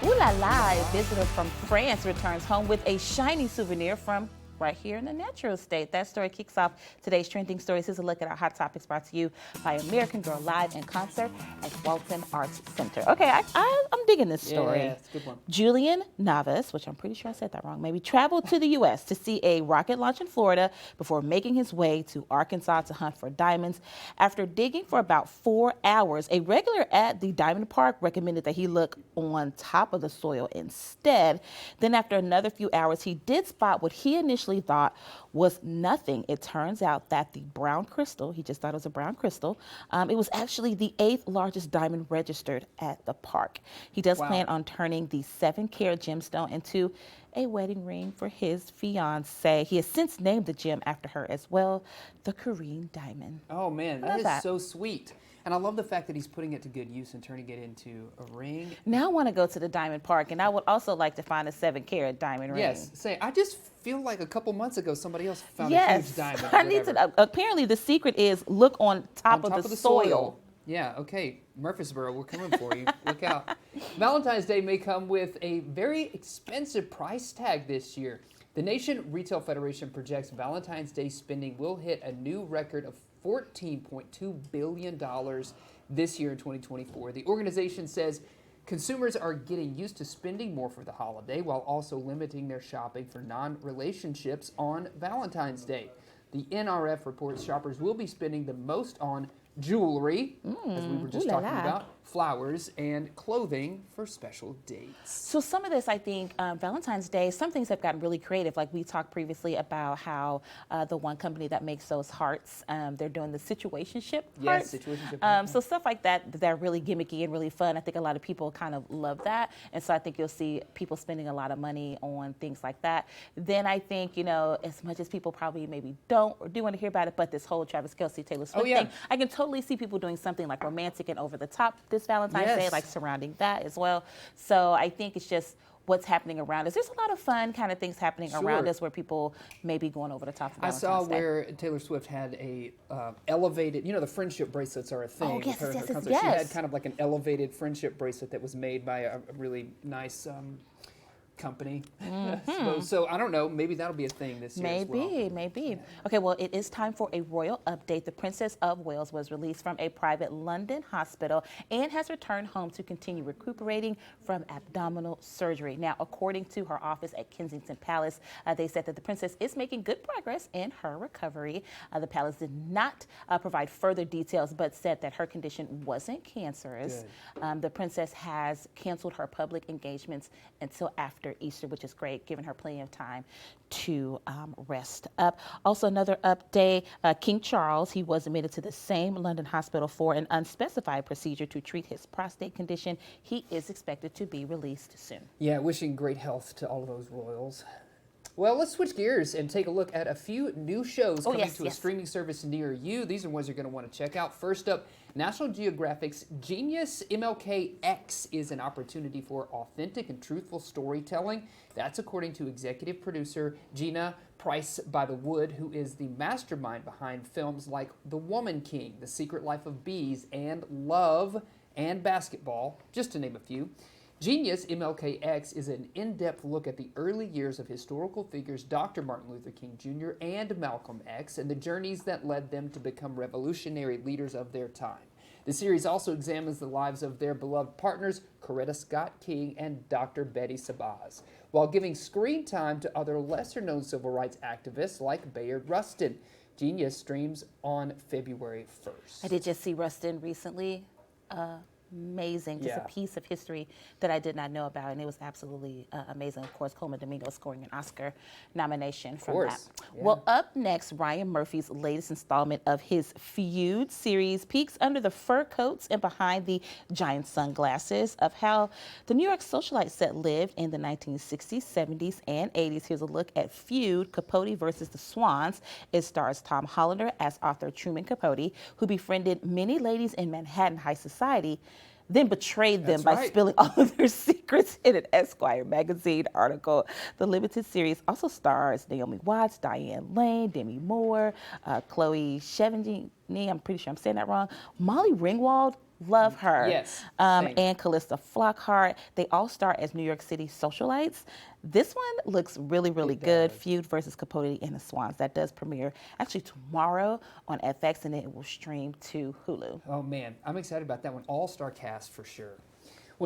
Ooh la la, a visitor from France returns home with a shiny souvenir from right here in the natural state. That story kicks off today's trending stories. Here's a look at our hot topics brought to you by American Girl live in concert at Walton Arts Center. Okay, I'm digging this story. Yeah, it's a good one. Julian Navas, which I'm pretty sure I said that wrong, maybe traveled to the U.S. to see a rocket launch in Florida before making his way to Arkansas to hunt for diamonds. After digging for about 4 hours, a regular at the diamond park recommended that he look on top of the soil instead. Then after another few hours, he did spot what he initially thought was nothing. It turns out that the brown crystal, he just thought it was a brown crystal, it was actually the 8th largest diamond registered at the park. He does plan on turning the 7-carat gemstone into a wedding ring for his fiancée. He has since named the gem after her as well, the Korean diamond. Oh man, that is so sweet. And I love the fact that he's putting it to good use and turning it into a ring. Now I want to go to the diamond park, and I would also like to find a 7-carat diamond ring. Yes, I just feel like a couple months ago somebody else found a huge diamond. I need to. Apparently, the secret is look on top of the soil. Yeah, okay. Murfreesboro, we're coming for you. Look out. Valentine's Day may come with a very expensive price tag this year. The Nation Retail Federation projects Valentine's Day spending will hit a new record of $14.2 billion this year in 2024. The organization says consumers are getting used to spending more for the holiday while also limiting their shopping for non-relationships on Valentine's Day. The NRF reports shoppers will be spending the most on jewelry, as we were just talking about, flowers, and clothing for special dates. So some of this, I think, Valentine's Day, some things have gotten really creative. Like we talked previously about how the one company that makes those hearts, they're doing the situationship hearts. Yes, situationship. So stuff like that, they're really gimmicky and really fun. I think a lot of people kind of love that. And so I think you'll see people spending a lot of money on things like that. Then I think, you know, as much as people probably maybe don't or do want to hear about it, but this whole Travis Kelce, Taylor Swift thing, I can totally see people doing something like romantic and over the top this Valentine's Day, like surrounding that as well. So I think it's just what's happening around us. There's a lot of fun kind of things happening around us where people may be going over the top for Valentine's Day. I saw where Taylor Swift had a elevated, you know, the friendship bracelets are a thing. Oh, yes, her yes, concert. yes. She had kind of like an elevated friendship bracelet that was made by a really nice company. So I don't know, maybe that'll be a thing this year as well. Maybe. Yeah. Okay, well, it is time for a royal update. The Princess of Wales was released from a private London hospital and has returned home to continue recuperating from abdominal surgery. Now, according to her office at Kensington Palace, they said that the princess is making good progress in her recovery. The palace did not provide further details, but said that her condition wasn't cancerous. The princess has canceled her public engagements until after Easter, which is great, giving her plenty of time to rest up. Also, another update, King Charles, he was admitted to the same London hospital for an unspecified procedure to treat his prostate condition. He is expected to be released soon. Yeah, wishing great health to all of those royals. Well, let's switch gears and take a look at a few new shows coming to a streaming service near you. These are ones you're going to want to check out. First up, National Geographic's Genius MLK X is an opportunity for authentic and truthful storytelling. That's according to executive producer Gina Price by the Wood, who is the mastermind behind films like The Woman King, The Secret Life of Bees, and Love and Basketball, just to name a few. Genius MLK-X is an in-depth look at the early years of historical figures Dr. Martin Luther King Jr. and Malcolm X and the journeys that led them to become revolutionary leaders of their time. The series also examines the lives of their beloved partners, Coretta Scott King and Dr. Betty Sabaz, while giving screen time to other lesser-known civil rights activists like Bayard Rustin. Genius streams on February 1st. I did just see Rustin recently. Amazing, just a piece of history that I did not know about, and it was absolutely amazing. Of course, Colman Domingo scoring an Oscar nomination from that. Yeah. Well, up next, Ryan Murphy's latest installment of his Feud series peeks under the fur coats and behind the giant sunglasses of how the New York socialite set lived in the 1960s, 70s, and 80s. Here's a look at Feud, Capote versus the Swans. It stars Tom Hollander as author Truman Capote, who befriended many ladies in Manhattan high society, then betrayed them by spilling all of their secrets in an Esquire magazine article. The limited series also stars Naomi Watts, Diane Lane, Demi Moore, Chloe Sevigny, I'm pretty sure I'm saying that wrong, Molly Ringwald, Love her. Yes. And Callista Flockhart. They all star as New York City socialites. This one looks really, really good. Feud versus Capote and the Swans. That does premiere actually tomorrow on FX, and it will stream to Hulu. Oh man, I'm excited about that one. All-star cast for sure.